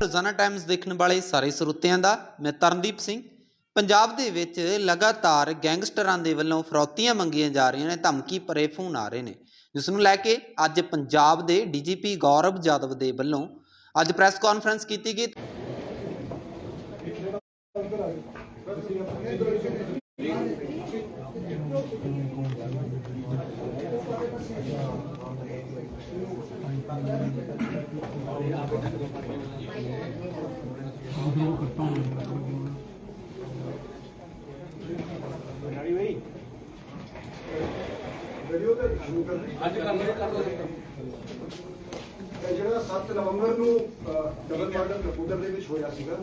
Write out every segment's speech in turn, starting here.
रोजाना टाइम्स देखने वाले सारे ਸਰੋਤਿਆਂ ਦਾ मैं तरनदीप सिंह। पंजाब ਦੇ ਵਿੱਚ ਲਗਾਤਾਰ ਗੈਂਗਸਟਰਾਂ ਦੇ ਵੱਲੋਂ ਫਰੌਤੀਆਂ ਮੰਗੀਆਂ ਜਾ ਰਹੀਆਂ ਨੇ, ਧਮਕੀ ਭਰੇ ਫੋਨ ਆ ਰਹੇ ਨੇ, ਜਿਸ ਨੂੰ ਲੈ ਕੇ ਅੱਜ ਪੰਜਾਬ ਦੇ ਡੀਜੀਪੀ ਗੌਰਵ ਜਾਦਵ ਦੇ ਵੱਲੋਂ ਅੱਜ ਪ੍ਰੈਸ ਕਾਨਫਰੰਸ ਕੀਤੀ ਗਈ। ਜਿਹੜਾ 7 ਨਵੰਬਰ ਨੂੰ ਡਬਲ ਮਰਡਰ ਕਪੂਰਥਲਾ ਦੇ ਵਿੱਚ ਹੋਇਆ ਸੀਗਾ,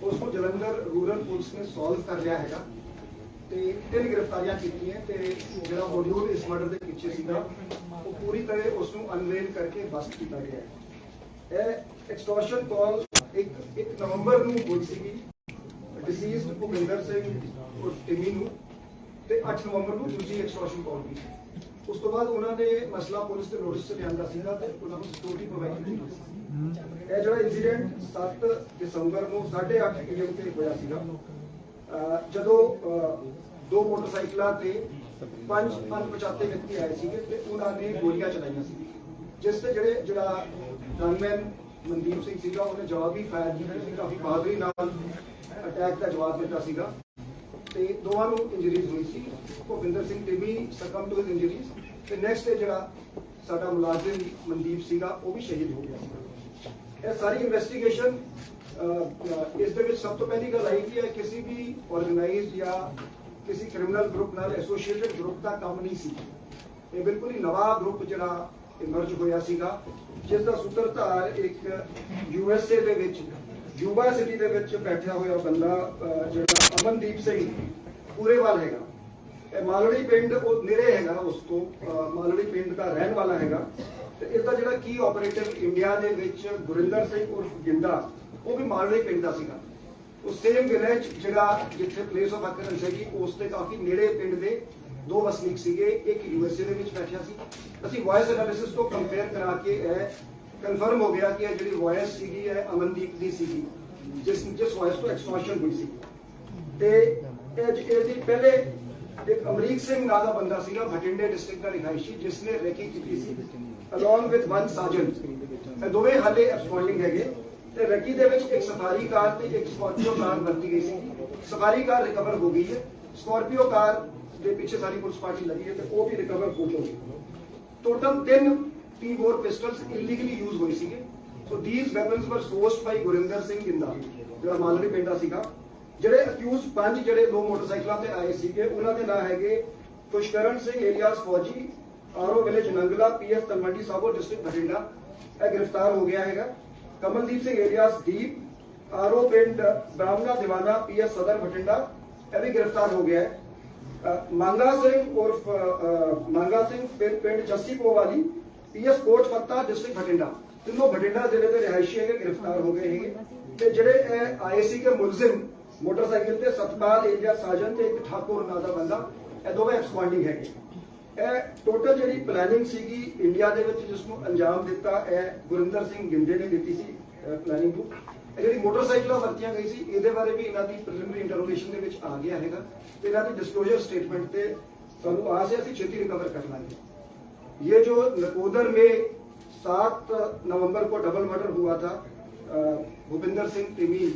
ਉਸ ਨੂੰ ਜਲੰਧਰ ਰੂਰਲ ਪੁਲਿਸ ਨੇ ਸੋਲਵ ਕਰ ਲਿਆ ਹੈਗਾ ਤੇ 3 ਗ੍ਰਿਫਤਾਰੀਆਂ ਕੀਤੀਆਂ ਤੇ ਜਿਹੜਾ ਮੋਡਿਊਲ ਇਸ ਮਰਡਰ ਦੇ ਪਿੱਛੇ ਸੀਗਾ ਉਹ ਪੂਰੀ ਤਰ੍ਹਾਂ ਉਸ ਨੂੰ ਅਨਵੇਲ ਕਰਕੇ ਬਸਟ ਕੀਤਾ ਗਿਆ ਹੈ। ਇਹ ਐਕਸਟੋਰਸ਼ਨ ਕਾਲ 1 ਨਵੰਬਰ ਨੂੰ ਹੋਈ ਸੀਗੀ ਡਿਸੀਜ਼ਡ ਭੁਪਿੰਦਰ ਸਿੰਘ ਉਰਫ ਟਿਮੀ ਨੂੰ ਤੇ 8 ਨਵੰਬਰ ਨੂੰ ਦੂਜੀ ਐਕਸਟੋਰਸ਼ਨ ਕਾਲ ਵੀ। ਉਸ ਤੋਂ ਬਾਅਦ ਉਹਨਾਂ ਨੇ ਮਸਲਾ ਪੁਲਿਸ ਦੇ ਨੋਟਿਸ ਤੇ ਲਿਆਂਦਾ ਸੀਗਾ ਤੇ ਉਹਨਾਂ ਨੂੰ ਸਿਕਿਉਰਿਟੀ ਪ੍ਰੋਵਾਈਡ ਕੀਤੀ ਸੀ। ਇਹ ਜਿਹੜਾ ਇਨਸੀਡੈਂਟ 7 ਦਸੰਬਰ ਨੂੰ 8:30 PM ਤੇ ਹੋਇਆ ਸੀਗਾ, ਜਦੋਂ 2 ਮੋਟਰਸਾਈਕਲਾਂ ਤੇ 5 ਅਣਪਛਾਤੇ ਵਿਅਕਤੀ ਆਏ ਸੀਗੇ ਤੇ ਉਹਨਾਂ ਨੇ ਗੋਲੀਆਂ ਚਲਾਈਆਂ ਸੀ, ਜਿਸ ਤੇ ਜਿਹੜਾ ਗਨਮੈਨ ਮਨਦੀਪ ਸਿੰਘ ਸੀਗਾ ਉਹਨੇ ਜਵਾਬੀ ਫਾਇਰ ਕੀਤਾ ਸੀ, ਕਾਫੀ ਬਹਾਦਰੀ ਨਾਲ ਅਟੈਕ ਦਾ ਜਵਾਬ ਦਿੱਤਾ ਸੀਗਾ ਤੇ ਦੋਵਾਂ ਨੂੰ ਇੰਜਰੀਜ਼ ਹੋਈ ਸੀ। Bhupinder Singh Timmy succumb to his injuries ਤੇ ਨੈਕਸਟ ਡੇ ਜਿਹੜਾ ਸਾਡਾ ਮੁਲਾਜ਼ਮ ਮਨਦੀਪ ਸੀਗਾ ਉਹ ਵੀ ਸ਼ਹੀਦ ਹੋ ਗਿਆ ਸੀ। ਇਹ ਸਾਰੀ ਇਨਵੈਸਟੀਗੇਸ਼ਨ ਇਸ ਦੇ ਵਿੱਚ ਸਭ ਤੋਂ ਪਹਿਲੀ ਗੱਲ ਆਈ ਕਿ ਇਹ ਕਿਸੇ ਵੀ ਆਰਗੇਨਾਈਜ਼ਡ ਜਾਂ ਕਿਸੇ ਕ੍ਰਿਮੀਨਲ ਗਰੁੱਪ ਨਾਲ ਐਸੋਸੀਏਟਡ ਗਰੁੱਪ ਦਾ ਕੰਮ ਨਹੀਂ ਸੀ। ਇਹ ਬਿਲਕੁਲ ਹੀ ਨਵਾਂ ਗਰੁੱਪ ਜਿਹੜਾ ਇਮਰਜ ਹੋਇਆ ਸੀਗਾ, ਜਿਸ ਦਾ ਸੂਤਰਧਾਰ ਇੱਕ USA ਦੇ ਵਿੱਚ ਯੂਬਾ ਸਿਟੀ ਦੇ ਵਿੱਚ ਬੈਠਿਆ ਹੋਇਆ ਬੰਦਾ ਜਿਹੜਾ ਅਮਨਦੀਪ ਸਿੰਘ ਪੂਰੇਵਾਲ ਹੈਗਾ। ਇਹ ਮਾਲੜੀ ਪਿੰਡ ਉਹ ਨੇੜੇ ਹੈਗਾ, ਉਸ ਤੋਂ ਮਾਲੜੀ ਪਿੰਡ ਦਾ ਰਹਿਣ ਵਾਲਾ ਹੈਗਾ ਤੇ ਇਸਦਾ ਜਿਹੜਾ ਕੀ ਆਪਰੇਟਰ ਇੰਡੀਆ ਦੇ ਵਿੱਚ ਗੁਰਿੰਦਰ ਸਿੰਘ ਉਰਫ ਗਿੰਦਾ ਉਹ ਵੀ ਮਾਲੜੀ ਪਿੰਡ ਦਾ ਸੀਗਾ। ਉਹ ਸੇਮ ਵਿਲੇਜ ਜਿਹੜਾ ਜਿੱਥੇ ਪਲੇਸ ਆਫ ਅਕਰੈਂਸ ਹੈਗੀ ਉਸ ਦੇ ਕਾਫੀ ਨੇੜੇ ਪਿੰਡ ਦੇ 2 ਵਸਨੀਕ ਸੀਗੇ। ਇੱਕ USA ਦੇ ਵਿੱਚ ਬੈਠਿਆ ਸੀ। ਅਸੀਂ ਵਾਇਸ ਐਨਾਲਿਸਿਸ ਤੋਂ ਕੰਪੇਅਰ ਕਰਾ ਕੇ ਇਹ ਕਨਫਰਮ ਹੋ ਗਿਆ ਕਿ ਇਹ ਜਿਹੜੀ ਵਾਇਸ ਸੀਗੀ ਇਹ ਅਮਨਦੀਪ ਦੀ ਸੀਗੀ, ਜਿਸ ਵਾਇਸ ਤੋਂ ਐਕਸਟੋਰਸ਼ਨ ਹੋਈ ਸੀ। ਤੇ ਇਹਦੀ ਪਹਿਲੇ ਇੱਕ ਅਮਰੀਕ ਸਿੰਘ ਨਾਂ ਦਾ ਬੰਦਾ ਸੀਗਾ, ਬਠਿੰਡੇ ਡਿਸਟ੍ਰਿਕਟ ਦਾ ਰਿਹਾਇਸ਼ੀ, ਜਿਸ ਨੇ ਰੈਕੀ ਕੀਤੀ ਸੀ ਅਲੋਂਗ ਵਿਦ 1 ਸਰਜਨ। ਇਹ ਦੋਵੇਂ ਹਾਲੇ ਐਬਸਕੌਂਡਿੰਗ ਹੈਗੇ ਤੇ ਰੈਕੀ ਦੇ ਵਿੱਚ ਇੱਕ ਸਫਾਰੀ ਕਾਰ ਤੇ ਇੱਕ ਸਕਾਰਪੀਓ ਕਾਰ ਵਰਤੀ ਗਈ ਸੀ। ਸਫਾਰੀ ਕਾਰ ਰਿਕਵਰ ਹੋ ਗਈ ਹੈ, ਸਕਾਰਪੀਓ ਕਾਰ ਦੇ ਪਿੱਛੇ ਸਾਰੀ ਪੁਲਿਸ ਪਾਰਟੀ ਲੱਗੀ ਹੈ ਤੇ ਉਹ ਵੀ ਰਿਕਵਰ ਹੋ ਚੁੱਕੀ। Total 3 P4 pistols illegally use ਹੋਈ ਸੀਗੇ। ਸੋ ਥੀਸ ਵੈਪਨਸ ਵਰ ਸੋਰਸਡ ਬਾਈ ਗੁਰਿੰਦਰ ਸਿੰਘ ਗਿੰਦਾ ਜਿਹੜਾ ਮਾਲੜੀ ਪਿੰਡ ਦਾ ਸੀਗਾ। ਜਿਹੜੇ ਅਕਿਊਜ਼ 5 ਜਿਹੜੇ 2 ਮੋਟਰਸਾਈਕਲਾਂ ਤੇ ਆਏ ਸੀਗੇ ਉਹਨਾਂ ਦੇ ਨਾਂ ਹੈਗੇ ਖੁਸ਼ਕਰਨ Singh alias Fauji, R O village Nangla, PS Talwandi Sabo district Bathinda, ਇਹ ਗ੍ਰਿਫਤਾਰ ਹੋ ਗਿਆ ਹੈਗਾ। ਕਮਲਦੀਪ ਸਿੰਘ ਏਲੀਆਸ ਦੀਪ, ਆਰਓ ਪਿੰਡ ਬ੍ਰਾਹਮਣਾ ਦੀਵਾਨਾ, PS ਸਦਰ ਬਠਿੰਡਾ, ਇਹ ਵੀ ਗ੍ਰਿਫਤਾਰ ਹੋ ਗਿਆ ਹੈ। ਮੰਗਾ ਸਿੰਘ ਉਰਫ ਮੰਗਾ ਸਿੰਘ ਪਿੰਡ ਜੱਸੀਪੋ ਵਾਲੀ, PS ਕੋਟ ਫੱਤਾ ਡਿਸਟ੍ਰਿਕਟ ਬਠਿੰਡਾ, ਤਿੰਨੋਂ ਬਠਿੰਡਾ ਜ਼ਿਲ੍ਹੇ ਦੇ ਰਿਹਾਇਸ਼ੀ ਹੈਗੇ, ਗ੍ਰਿਫਤਾਰ ਹੋ ਗਏ ਹੈਗੇ। ਤੇ ਜਿਹੜੇ ਇਹ ਆਏ ਸੀ ਕਿ ਮੁਲਜ਼ਮ ਮੋਟਰਸਾਈਕਲ ਤੇ ਸਤਪਾਲ ਏਰੀਆ ਸਾਜਨ ਤੇ ਇੱਕ ਠਾਕੁਰ ਨਾਂ ਦਾ ਬੰਦਾ, ਇਹ ਦੋਵੇਂ ਐਬਸਕੌਂਡਿੰਗ ਹੈਗੇ। ਇਹ ਟੋਟਲ ਜਿਹੜੀ ਪਲੈਨਿੰਗ ਸੀਗੀ ਇੰਡੀਆ ਦੇ ਵਿੱਚ ਜਿਸ ਨੂੰ ਅੰਜਾਮ ਦਿੱਤਾ ਇਹ ਗੁਰਿੰਦਰ ਸਿੰਘ ਗਿੰਦੇ ਨੇ ਦਿੱਤੀ ਸੀ ਪਲੈਨਿੰਗ ਨੂੰ। ਇਹ ਜਿਹੜੀ ਮੋਟਰਸਾਈਕਲਾਂ ਵਰਤੀਆਂ ਗਈ ਸੀ ਇਹਦੇ ਬਾਰੇ ਵੀ ਇਹਨਾਂ ਦੀ ਪ੍ਰੀਲਿਮਿਨਰੀ ਇੰਟਰੋਗੇਸ਼ਨ ਦੇ ਵਿੱਚ ਆ ਗਿਆ ਹੈਗਾ ਤੇ ਇਹਨਾਂ ਦੀ ਡਿਸਕਲੋਜ਼ਰ ਸਟੇਟਮੈਂਟ ਤੇ ਸਾਨੂੰ ਆਸ ਹੈ ਅਸੀਂ ਛੇਤੀ ਰਿਕਵਰ ਕਰ ਲਾਂਗੇ। ये जो नकोदर में 7 नवंबर को डबल मर्डर हुआ था भूपिंदर सिंह टिमी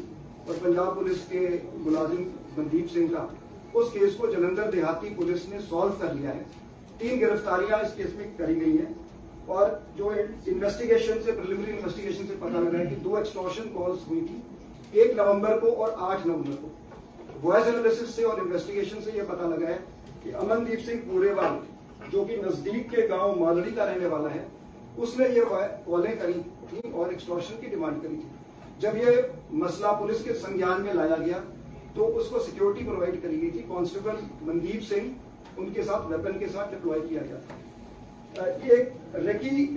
और पंजाब पुलिस के मुलाजिम मनदीप सिंह का, उस केस को जलंधर देहाती पुलिस ने सॉल्व कर लिया है। 3 गिरफ्तारियां इस केस में करी गई हैं और जो इन्वेस्टिगेशन से प्रिलिमिनरी इन्वेस्टिगेशन से पता लगा है कि 2 एक्सटॉर्शन कॉल्स हुई थी, 1 नवंबर को और 8 नवंबर को। वॉइस एनालिसिस से और इन्वेस्टिगेशन से यह पता लगा है कि अमनदीप सिंह पूरेवाल जो कि नजदीक के गांव मालड़ी का रहने वाला है, उसने ये कॉलें करी थी और एक्सटॉर्शन की डिमांड करी थी। जब ये मसला पुलिस के संज्ञान में लाया गया तो उसको सिक्योरिटी प्रोवाइड करी गई थी। कांस्टेबल मनदीप सिंह उनके साथ वेपन के साथ डिप्लॉय किया गया था। ये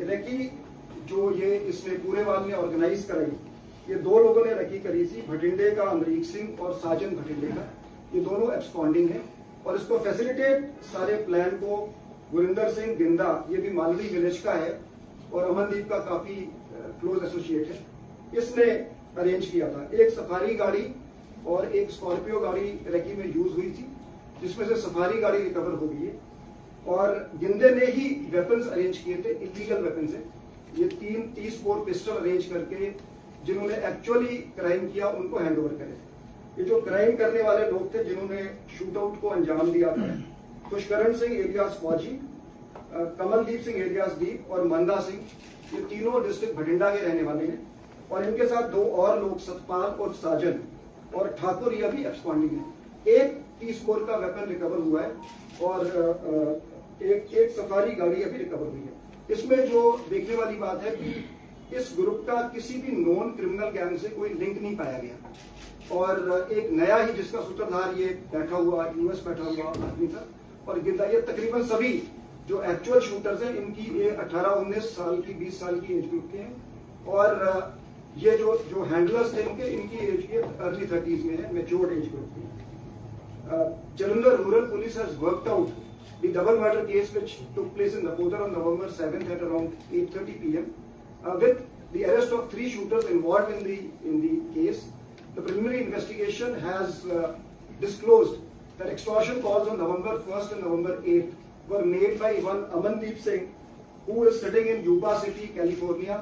रेकी जो ये इसने पूरेवाल ने ऑर्गेनाइज कराई, ये 2 लोगों ने रेकी करी थी, भटिंडे का अमरीक सिंह और साजन भटिंडे का, ये दोनों एब्सकॉन्डिंग है और इसको फैसिलिटेट सारे प्लान को गुरिंदर सिंह गिंदा, ये भी मालवी विलेज का है और अमनदीप का काफी क्लोज एसोसिएट है, इसने अरेंज किया था। एक सफारी गाड़ी और एक स्कॉर्पियो गाड़ी रेकी में यूज हुई थी, जिसमें से सफारी गाड़ी रिकवर हो गई है। और गिंदे ने ही वेपन्स अरेंज किए थे, इलीगल वेपन्स है ये। 3 30 बोर पिस्टल अरेंज करके जिन्होंने एक्चुअली क्राइम किया उनको हैंड ओवर करे। ये जो क्राइम करने वाले लोग थे जिन्होंने शूट आउट को अंजाम दिया था, खुशकरण सिंह एलियास फौजी, कमलदीप सिंह एलियास दीप और मंगा सिंह, ये तीनों डिस्ट्रिक्ट भटिंडा के रहने वाले हैं। और इनके साथ 2 और लोग सतपाल और साजन और ठाकुर, ये अभी एक्सपांडिंग है। एक 30 बोर का वेपन रिकवर हुआ है और एक सफारी गाड़ी अभी रिकवर हुई है। इसमें जो देखने वाली बात है कि इस ग्रुप का किसी भी नॉन क्रिमिनल गैंग से कोई लिंक नहीं पाया गया। और एक नया ही जिसका सूत्रधार ये बैठा हुआ यूएस बैठा हुआ आदमी था। और गिरदा ये तकरीबन सभी जो एक्चुअल शूटर्स हैं इनकी ये 18-19 साल की 20 साल की एज ग्रुप के हैं। और ये जो हैंडलर्स थे इनकी एज ये अर्ली 30s में है, मेच्योर्ड एज ग्रुप की। Jalandhar Rural Police has worked out the double murder case which took place in Nakodar on November 7th at around 8:30 p.m. With the arrest of 3 shooters involved in the case. The preliminary investigation has disclosed that extortion calls on November 1st and November 8th were made by one Amandeep Singh, who is sitting in Yuba City, California,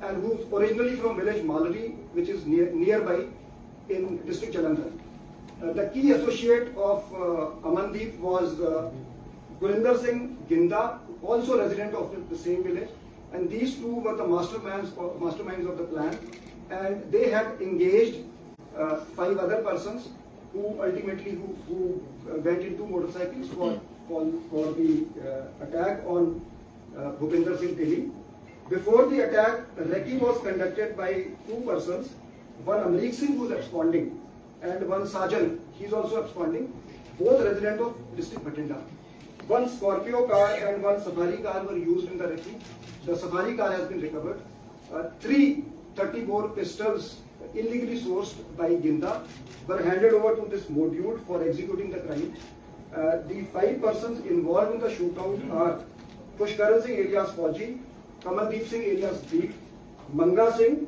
and who's originally from village Malari, which is nearby in district Jalandhar. The key associate of Amandeep was Gurinder Singh Ginda, also resident of the same village, and these two were the masterminds of the plan, and they had engaged 5 other persons who ultimately went into motorcycles for the attack on Bhupinder Singh Teli. Before the attack, recce was conducted by 2 persons, one Amrik Singh who is absconding, and one Sajan, he is also absconding, both resident of district Bhatinda. One Scorpio car and one Safari car were used in the recce. The Safari car has been recovered. 3 30-bore pistols illegally sourced by Ginda were handed over to this module for executing the crime. The 5 persons involved in the shootout are Pushkaran Singh alias Fauji, Kamaldeep Singh alias Deep, Manga Singh,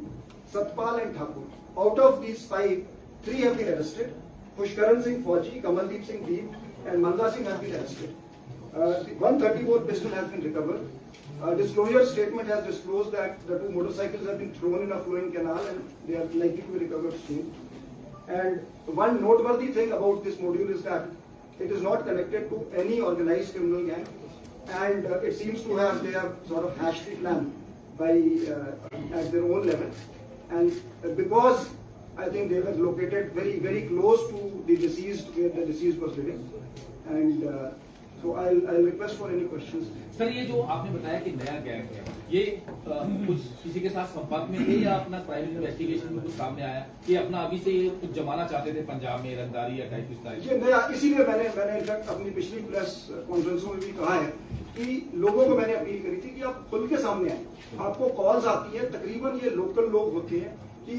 Satpal and Thakur. Out of these 5, 3 have been arrested. Pushkaran Singh Fauji, Kamaldeep Singh Deep and Manga Singh have been arrested. The 130-bore pistol has been recovered. Disclosure statement has disclosed that the 2 motorcycles have been thrown in a flowing canal and they are likely to be recovered soon. And one noteworthy thing about this module is that it is not connected to any organized criminal gang, and it seems to have, they have sort of hashed the plan by at their own level. And because I think they were located very, very close to the deceased, where the deceased was living. And so I'll request for any questions. Sir, ये जो आपने बताया कि नया gang है, ये कुछ किसी के साथ संपर्क में है या अपना क्राइम इन्वेस्टिगेशन में कुछ सामने आया कि अपना अभी से ये कुछ जमाना चाहते थे पंजाब में रंगदारी या टाइप इस टाइप? ये नया, इसीलिए मैंने इनफैक्ट अपनी पिछली प्रेस कॉन्फ्रेंसों में भी कहा है कि लोगों को मैंने अपील करी थी कि आप खुल के सामने आए। आपको कॉल्स आती है, तकरीबन ये लोकल लोग होते हैं कि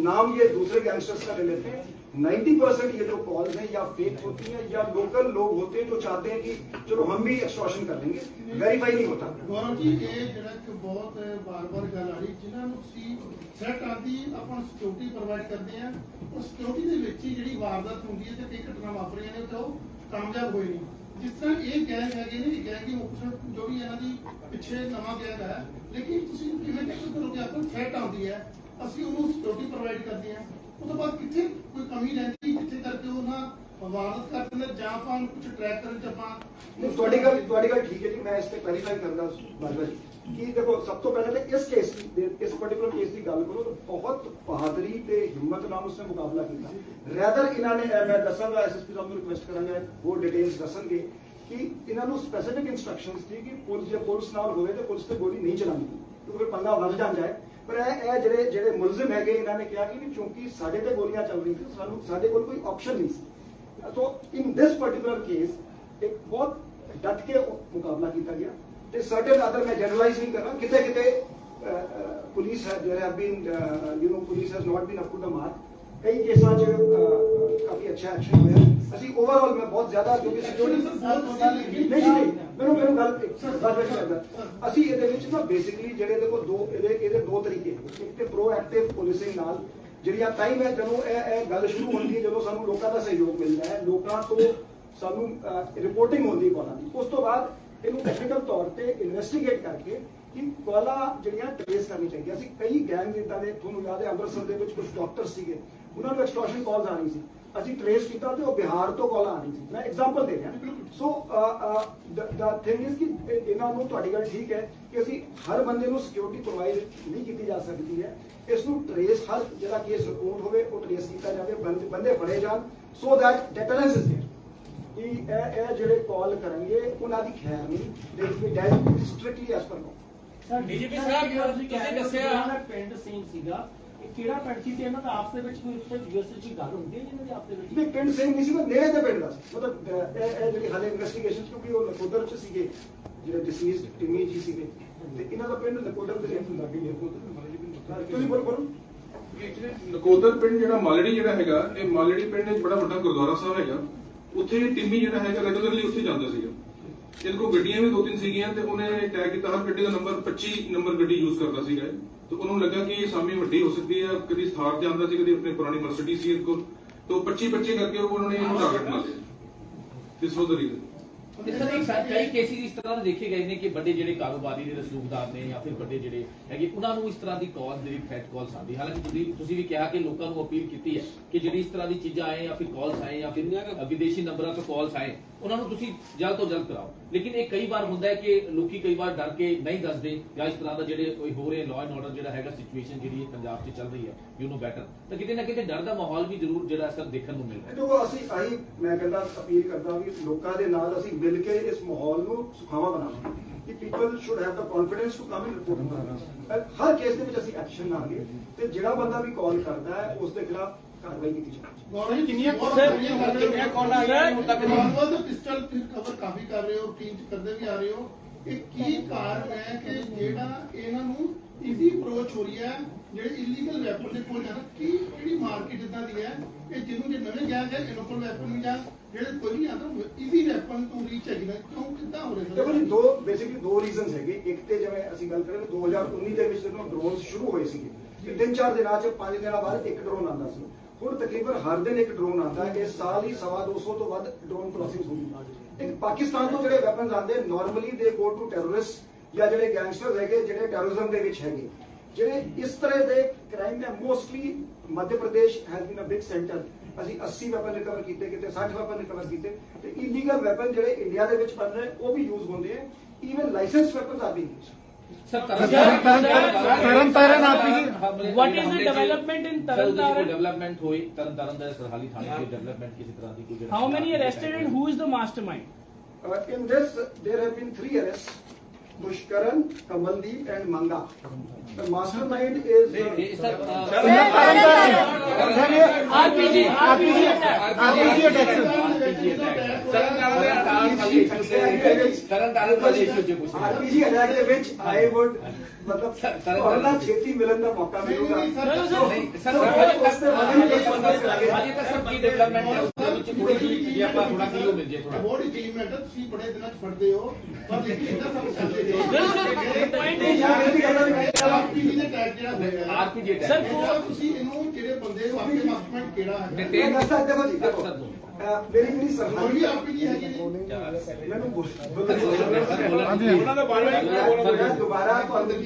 नाम ये दूसरे गैंगस्टर्स का ले लेते हैं। 90% ये जो कॉल्स हैं या फेक होती हैं या लोकल लोग होते हैं जो चाहते हैं कि चलो हम भी एक्सटॉर्शन कर लेंगे, वेरीफाई नहीं होता। गौरव जी, ये ਜਿਹੜਾ ਕਿ ਬਹੁਤ ਬਾਰ-ਬਾਰ ਗੱਲ ਆ ਰਹੀ, ਜਿਨ੍ਹਾਂ ਨੂੰ ਤੁਸੀਂ ਸੈੱਟ ਆਦੀ ਆਪਾਂ ਸਿਕਿਉਰਿਟੀ ਪ੍ਰੋਵਾਈਡ ਕਰਦੇ ਆ, ਉਹ ਸਿਕਿਉਰਿਟੀ ਦੇ ਵਿੱਚ ਹੀ ਜਿਹੜੀ ਵਾਰਦਾਤ ਹੁੰਦੀ ਹੈ ਤੇ ਕਈ ਘਟਨਾ ਵਾਪਰੀਆਂ ਨੇ ਤੇ ਉਹ ਕਾਮਯਾਬ ਹੋਏ ਨਹੀਂ। ਜਿਸ ਤਰ੍ਹਾਂ ਇਹ ਗੈਂਗ ਹੈਗੇ ਨੇ, ਗੈਂਗ ਦੀ ਮੁਖਤ ਜੋ ਵੀ ਇਹਨਾਂ ਦੀ ਪਿੱਛੇ ਨਵਾਂ ਗੈਂਗ ਹੈ, ਲੇਕਿਨ ਤੁਸੀਂ ਕਿਵੇਂ ਟੈਕਲ ਕਰੋਗੇ? ਆਪਾਂ ਥ੍ਰੈਟ ਆਉਂਦੀ ਹੈ, ਅਸੀਂ ਉਹਨੂੰ ਸਿਕਿਉਰਿਟੀ ਪ੍ਰੋਵਾਈਡ ਕਰਦੇ ਆ, ਉਹ ਤੋਂ ਬਾਅਦ ਕਿੱਥੇ ਕੋਈ ਕਮੀ ਰਹਿੰਦੀ ਜਿੱਥੇ ਕਰਕੇ ਉਹ ਨਾ ਵਾਰਦਾਤ ਕਰਦੇ ਨੇ ਜਾਂ ਆਪਾਂ ਕੁਝ ਟਰੈਕ ਕਰਨ ਚ ਆਪਾਂ ਤੁਹਾਡੀ ਗੱਲ ਠੀਕ ਹੈ ਜੀ। ਮੈਂ ਇਸ ਤੇ ਕਲੈਰੀਫਾਈ ਕਰਦਾ ਬਾਜਵਾ ਜੀ ਕਿ ਦੇਖੋ, ਸਭ ਤੋਂ ਪਹਿਲਾਂ ਤਾਂ ਇਸ ਕੇਸ ਦੀ, ਇਸ ਪਾਰਟਿਕੂਲਰ ਕੇਸ ਦੀ ਗੱਲ ਕਰੋ ਤਾਂ ਬਹੁਤ ਬਹਾਦਰੀ ਤੇ ਹਿੰਮਤ ਨਾਲ ਉਸਨੇ ਮੁਕਾਬਲਾ ਕੀਤਾ। ਰੈਦਰ ਇਹਨਾਂ ਨੇ, ਮੈਂ ਦੱਸਾਂਗਾ ਐਸਐਸਪੀ ਸਾਹਿਬ ਨੂੰ ਰਿਕੁਐਸਟ ਕਰਾਂਗਾ ਹੋਰ ਡਿਟੇਲਸ ਦੱਸਣਗੇ ਕਿ ਇਹਨਾਂ ਨੂੰ ਸਪੈਸੀਫਿਕ ਇੰਸਟਰਕਸ਼ਨਸ ਸੀ ਕਿ ਪੁਲਿਸ ਨਾਲ ਹੋਵੇ ਤੇ ਪੁਲਿਸ ਤੇ ਗੋਲੀ ਨਹੀਂ ਚਲਾਉਣੀ ਕਿਉਂਕਿ ਫਿਰ ਪੰਗਾ ਵੱਧ ਜਾਂਦਾ ਹੈ। ਪਰ ਇਹ ਜਿਹੜੇ ਮੁਲਜ਼ਮ ਹੈਗੇ, ਇਹਨਾਂ ਨੇ ਕਿਹਾ ਕਿ ਕਿਉਂਕਿ ਸਾਡੇ ਤੇ ਗੋਲੀਆਂ ਚੱਲ ਰਹੀ ਸੀ, ਸਾਡੇ ਕੋਲ ਕੋਈ ਆਪਸ਼ਨ ਨਹੀਂ ਸੀ। तो in this particular case एक बहुत डट के मुकाबला किया गया ते सर्टेन अदर, मैं जनरलाइज नहीं कर रहा, किते पुलिस है, there have been police has not been up to the mark. कई केसां च काफी अच्छा एक्शन होया। ਅਸੀਂ ओवरऑल मैं बहुत ज्यादा क्योंकि सिक्योरिटी नहीं ਮੈਨੂੰ ਗੱਲ ਅਸੀਂ ਇਹਦੇ ਵਿੱਚ ਨਾ ਬੇਸਿਕਲੀ ਜਿਹੜੇ ਦੇਖੋ ਇਹਦੇ 2 ਤਰੀਕੇ, ਇੱਕ ਤੇ ਪ੍ਰੋ ਪ੍ਰੋਐਕਟਿਵ ਪੁਲਿਸਿੰਗ ਨਾਲ ਜਿਹੜੀਆਂ ਟਾਈਮ ਹੈ ਜਦੋਂ ਇਹ ਗੱਲ ਸ਼ੁਰੂ ਹੁੰਦੀ ਹੈ, ਜਦੋਂ ਸਾਨੂੰ ਲੋਕਾਂ ਦਾ ਸਹਿਯੋਗ ਮਿਲਦਾ ਹੈ, ਲੋਕਾਂ ਤੋਂ ਸਾਨੂੰ ਰਿਪੋਰਟਿੰਗ ਹੁੰਦੀ ਕਾਲਾਂ ਦੀ, ਉਸ ਤੋਂ ਬਾਅਦ ਇਹਨੂੰ ਟੈਕਨੀਕਲ ਤੌਰ ਤੇ ਇਨਵੈਸਟੀਗੇਟ ਕਰਕੇ ਕਿ ਕਾਲਾਂ ਜਿਹੜੀਆਂ ਟ੍ਰੇਸ ਕਰਨੀ ਚਾਹੀਦੀਆਂ ਸੀ। ਕਈ ਗੈਂਗ ਇੱਦਾਂ ਦੇ, ਤੁਹਾਨੂੰ ਯਾਦ ਹੈ ਅੰਮ੍ਰਿਤਸਰ ਦੇ ਵਿੱਚ ਕੁਝ ਡਾਕਟਰ ਸੀਗੇ, ਉਹਨਾਂ ਨੂੰ ਐਕਸਟੋਰਸ਼ਨ ਕਾਲਸ ਆ ਰਹੀ ਸੀ, ਅਸੀਂ ਟ੍ਰੇਸ ਕੀਤਾ ਤੇ ਉਹ ਬਿਹਾਰ ਤੋਂ ਕਾਲ ਆ ਰਹੀ ਸੀ। ਮੈਂ ਐਗਜ਼ਾਮਪਲ ਦੇ ਰਿਹਾ। ਸੋ ਦਾ ਥਿੰਗ ਇਜ਼ ਕਿ ਇਹਨਾਂ ਨੂੰ, ਤੁਹਾਡੀ ਗੱਲ ਠੀਕ ਹੈ ਕਿ ਅਸੀਂ ਹਰ ਬੰਦੇ ਨੂੰ ਸਿਕਿਉਰਿਟੀ ਪ੍ਰੋਵਾਈਡ ਨਹੀਂ ਕੀਤੀ ਜਾ ਸਕਦੀ ਹੈ, ਇਸ ਨੂੰ ਟ੍ਰੇਸ, ਹਰ ਜਿਹੜਾ ਕੇਸ ਰਿਪੋਰਟ ਹੋਵੇ ਉਹ ਟ੍ਰੇਸ ਕੀਤਾ ਜਾਵੇ, ਬੰਦੇ ਫੜੇ ਜਾਣ, so that deterrence is there ਕਿ ਇਹ ਜਿਹੜੇ ਕਾਲ ਕਰਨਗੇ ਉਹਨਾਂ ਦੀ ਖੈਰ ਨਹੀਂ, they will be dead strictly S per law. DGP ਸਾਹਿਬ ਤੁਸੀਂ ਦੱਸਿਆ ਪਿੰਡ ਸਿੰਘ ਸੀਗਾ, ਇਹ ਕਿਹੜਾ ਪਿੰਡ ਸੀ ਤੇ ਇਹਨਾਂ ਦਾ ਆਪਸ ਦੇ ਵਿੱਚ ਕੋਈ ਯੂਐਸਏ ਦੀ ਗੱਲ ਹੁੰਦੀ ਹੈ ਜਿਹਨਾਂ ਦੇ ਆਪਸ ਦੇ ਵਿੱਚ? ਨਹੀਂ, ਪਿੰਡ ਸਿੰਘ ਨਹੀਂ ਸੀ, ਨੇੜੇ ਦੇ ਪਿੰਡ ਦਾ ਸੀ। ਮਤਲਬ ਇਹ ਜਿਹੜੀ ਹਾਲੇ ਇਨਵੈਸਟੀਗੇਸ਼ਨ, ਕਿਉਂਕਿ ਉਹ ਨਕੋਦਰ ਚ ਸੀਗੇ, ਜਿਹੜੇ ਡਿਸੀਜ਼ਡ ਟਿਮੀ ਜੀ ਸੀਗੇ, ਤੇ ਇਹਨਾਂ ਦਾ ਪਿੰਡ ਨਕੋਦਰ ਦੇ ਵਿੱਚ ਲੱਗੀ ਹੈ। ਤੁਸੀਂ ਬੋਲੋ। ਨਕੋਦਰ ਪਿੰਡ ਜਿਹੜਾ ਮਾਲੜੀ ਜਿਹੜਾ ਹੈਗਾ, ਇਹ ਮਾਲੜੀ ਪਿੰਡ ਵਿੱਚ ਬੜਾ ਵੱਡਾ ਗੁਰਦੁਆਰਾ ਸਾਹਿਬ ਹੈਗਾ, ਉੱਥੇ ਟਿੰਮੀ ਜਿਹੜਾ ਹੈਗਾ ਰੈਗੂਲਰਲੀ ਉੱਥੇ ਜਾਂਦਾ ਸੀਗਾ। ਇਹਦੇ ਕੋਲ ਗੱਡੀਆਂ ਵੀ 2-3 ਸੀਗੀਆਂ ਤੇ ਉਹਨੇ ਟੈਗ ਕੀਤਾ, ਹਰ ਗੱਡੀ ਦਾ ਨੰਬਰ 25 ਨੰਬਰ ਗੱਡੀ ਯੂਜ਼ ਕਰਦਾ ਸੀਗਾ। ਤੇ ਉਹਨੂੰ ਲੱਗਾ ਕਿ ਇਹ ਸਾਮੀ ਵੱਡੀ ਹੋ ਸਕਦੀ ਹੈ, ਕਦੀ ਥਾਰ ਤੇ ਆਉਂਦਾ ਸੀ, ਕਦੀ ਆਪਣੇ ਪੁਰਾਣੀ ਮਰਸੀਡੀਜ਼ ਸੀ ਇਹਦੇ ਕੋਲ, तो 25 करके उन्होंने टारगेट बना लिया। This was the reason. कई केसेस इस तरह देखे गए ने कि बड़े ਜਿਹੜੇ ਕਾਰੋਬਾਰੀ ਦੇ ਰਸੂਖਦਾਰ ਨੇ ਜਾਂ ਫਿਰ ਵੱਡੇ ਜਿਹੜੇ ਹੈਗੇ ਉਹਨਾਂ ਨੂੰ ਇਸ ਤਰ੍ਹਾਂ ਦੀ ਕਾਲ ਜਿਹੜੀ ਥ੍ਰੈਟ ਕਾਲਸ ਆਉਂਦੀ। ਹਾਲਾਂਕਿ ਤੁਸੀਂ ਵੀ ਕਿਹਾ ਕਿ ਲੋਕਾਂ ਨੂੰ ਅਪੀਲ ਕੀਤੀ ਹੈ ਕਿ ਜਿਹੜੀ ਇਸ ਤਰ੍ਹਾਂ ਦੀ ਚੀਜ਼ਾਂ ਆਏ ਜਾਂ ਫਿਰ ਕਾਲਸ ਆਏ ਜਾਂ ਫਿਰ ਵਿਦੇਸ਼ੀ ਨੰਬਰਾਂ ਤੋਂ ਕਾਲਸ ਆਏ ਉਹਨਾਂ ਨੂੰ ਤੁਸੀਂ ਜਲਦ ਤੋਂ ਜਲਦ ਕਰਾਓ। ਲੇਕਿਨ ਇਹ ਕਈ ਵਾਰ ਹੁੰਦਾ ਹੈ ਕਿ ਲੋਕੀ ਕਈ ਵਾਰ ਡਰ ਕੇ ਨਹੀਂ ਦੱਸਦੇ ਜਾਂ ਇਸ ਤਰ੍ਹਾਂ ਦਾ ਜਿਹੜੇ ਕੋਈ ਹੋ ਰਹੇ ਲਾਅ ਐਂਡ ਆਰਡਰ ਜਿਹੜਾ ਹੈਗਾ ਸਿਚੁਏਸ਼ਨ ਜਿਹੜੀ ਪੰਜਾਬ 'ਚ ਚੱਲ ਰਹੀ ਹੈ ਯੂ ਨੋ ਬੈਟਰ, ਤਾਂ ਕਿਤੇ ਨਾ ਕਿਤੇ ਡਰ ਦਾ ਮਾਹੌਲ ਵੀ ਜ਼ਰੂਰ ਜਿਹੜਾ ਅਸਰ ਦੇਖਣ ਨੂੰ ਮਿਲ ਰਿਹਾ। ਦੇਖੋ ਅਸੀਂ ਆਹੀ ਮੈਂ ਕਹਿੰਦਾ ਅਪੀਲ ਕਰਦਾ ਵੀ ਲੋਕਾਂ ਦੇ ਨਾਲ ਅਸੀਂ ਮਿਲ ਕੇ ਇਸ ਮਾਹੌਲ ਨੂੰ ਸੁਖਾਵਾ ਬਣਾਵਾਂਗੇ ਕਿ people should have the confidence to come and report. ਹਰ ਕੇਸ ਦੇ ਵਿੱਚ ਅਸੀਂ ਐਕਸ਼ਨ ਲਾਂਗੇ ਤੇ ਜਿਹੜਾ ਬੰਦਾ ਵੀ ਕਾਲ ਕਰਦਾ ਹੈ ਉਸ ਦੇ ਖਿਲਾਫ ਕਾਰਵਾਈ ਕੀਤੀ ਜਾਵੇਗੀ। ਕਿੰਨੀਆਂ ਕਾਲਾਂ ਆਈਆਂ ਹੁਣ ਤੱਕ? ਪਿਸਟਲ ਕਵਰ ਕਾਫੀ ਕਰ ਰਹੇ ਹੋ, ਟੀਮ ਚ ਕਰਦੇ ਵੀ ਆ ਰਹੇ ਹੋ, ਇਹ ਕੀ ਕਾਰਨ ਹੈ ਕਿ ਜਿਹੜਾ ਇਹਨਾਂ ਨੂੰ ਈਜ਼ੀ ਅਪਰੋਚ ਹੋ ਰਹੀ ਹੈ ਜਿਹੜੇ ਇਲੀਗਲ ਵੈਪਨ ਦੇ ਕੋਲ ਜਾਣਾ? ਕੀ ਜਿਹੜੀ ਮਾਰਕੀਟ ਇਦਾਂ ਦੀ ਹੈ ਕਿ ਜਿਹਨੂੰ ਜੇ ਨਵੇਂ ਗੈਂਗ ਹੈ ਇਨੋਕਲ ਵੈਪਨ ਵੀ ਜਾਂ ਜਿਹੜੇ ਕੋਈ ਨਹੀਂ ਆਉਂਦਾ ਈਜ਼ੀ ਵੈਪਨ ਤੋਂ ਰੀਚ ਹੈਗੀ ਨਾ, ਕਿਉਂ ਕਿੱਦਾਂ ਹੋ ਰਿਹਾ? ਦੇਖੋ ਜੀ ਬੇਸਿਕਲੀ ਦੋ ਰੀਜ਼ਨਸ ਹੈਗੇ। ਇੱਕ ਤੇ ਜਿਵੇਂ ਅਸੀਂ ਗੱਲ ਕਰੀਏ 2019 ਦੇ ਵਿੱਚ ਜਦੋਂ ਡਰੋਨਸ ਸ਼ੁਰੂ ਹੋਏ ਸੀਗੇ 3-4 ਦਿਨਾਂ 'ਚ 5 ਦਿਨਾਂ ਬਾਅਦ ਇੱਕ ਡਰੋਨ ਆਉਂਦਾ ਸੀ। ਹੁਣ ਤਕਰੀਬਨ ਹਰ ਦਿਨ ਇੱਕ ਡਰੋਨ ਆਉਂਦਾ ਹੈ। ਇਸ ਸਾਲ ਹੀ 250 ਤੋਂ ਵੱਧ ਡਰੋਨ ਕ੍ਰਾਸਿੰਗ ਹੋਈ। ਇੱਕ ਪਾਕਿਸਤਾਨ ਤੋਂ ਜਿਹੜੇ ਵੈਪਨਸ ਆਉਂਦੇ ਨਾਰਮਲੀ ਦੇ ਗੋ ਟੂ ਟੈਰਰਿਸਟ ਜਾਂ ਜਿਹੜੇ ਗੈਂਗਸਟਰਸ ਹੈਗੇ ਜਿਹੜੇ ਟੈਰਰਿਜ਼ਮ ਦੇ ਵਿੱਚ ਹੈਗੇ, ਜਿਹੜੇ ਇਸ ਤਰ੍ਹਾਂ ਦੇ ਕ੍ਰਾਈਮ ਹੈ mostly Madhya Pradesh has been a big centre. ਅਸੀਂ 80 ਵੈਪਨ ਰਿਕਵਰ ਕੀਤੇ, ਕਿਤੇ 60 ਵੈਪਨ ਰਿਕਵਰ ਕੀਤੇ ਤੇ ਇਲੀਗਲ ਵੈਪਨ ਜਿਹੜੇ ਇੰਡੀਆ ਦੇ ਵਿੱਚ ਬਣ ਰਹੇ ਉਹ ਵੀ ਯੂਜ਼ ਹੁੰਦੇ ਆ। Even licence weapons are being used. What is the development in Taran? Development हुई तरन दा सरहाली थाने की डेवलपमेंट किसी तरह की कोई? How many arrested and who is the mastermind? In this there have been 3 arrests: Pushkaran, Kamaldeep and Manga. The mastermind is RPG attack ਦੇ ਵਿੱਚ I would मतलब ਉਹਨਾਂ ਛੇਤੀ ਮਿਲਣ ਦਾ ਮੌਕਾ ਮਿਲੂਗਾ। ਬੋਡੀ ਟੀਮ ਮੈਟਰ ਤੁਸੀਂ ਬੜੇ ਦਿਨਾਂ ਚ ਫੜਦੇ ਹੋ ਪਰ ਲੇਕਿਨ ਇਹਦਾ ਸਭ ਚੱਲਦੇ ਆਰਪੀਜੀ ਦੇ ਟੈਗ ਜਿਹੜਾ ਹੋਇਆ ਆਰਪੀਜੀ ਸਰ ਤੁਸੀਂ ਇਹਨੂੰ ਜਿਹੜੇ ਬੰਦੇ ਨੂੰ ਆਪਣੇ ਮਾਸਟਰਮਾਈਂਡ ਕਿਹੜਾ ਹੈ ਦੇਖੋ ਜੀ ਦੇਖੋ ਮੇਰੀ ਜਿਹੜੀ ਹੋਰ ਸਰਹਾਲੀ ਵੀ ਆਰਪੀਜੀ ਹੈਗੀ ਨੇ ਮੈਨੂੰ ਉਹਨਾਂ ਦੇ ਬਾਰੇ ਮੈਂ ਦੁਬਾਰਾ ਤੁਹਾਨੂੰ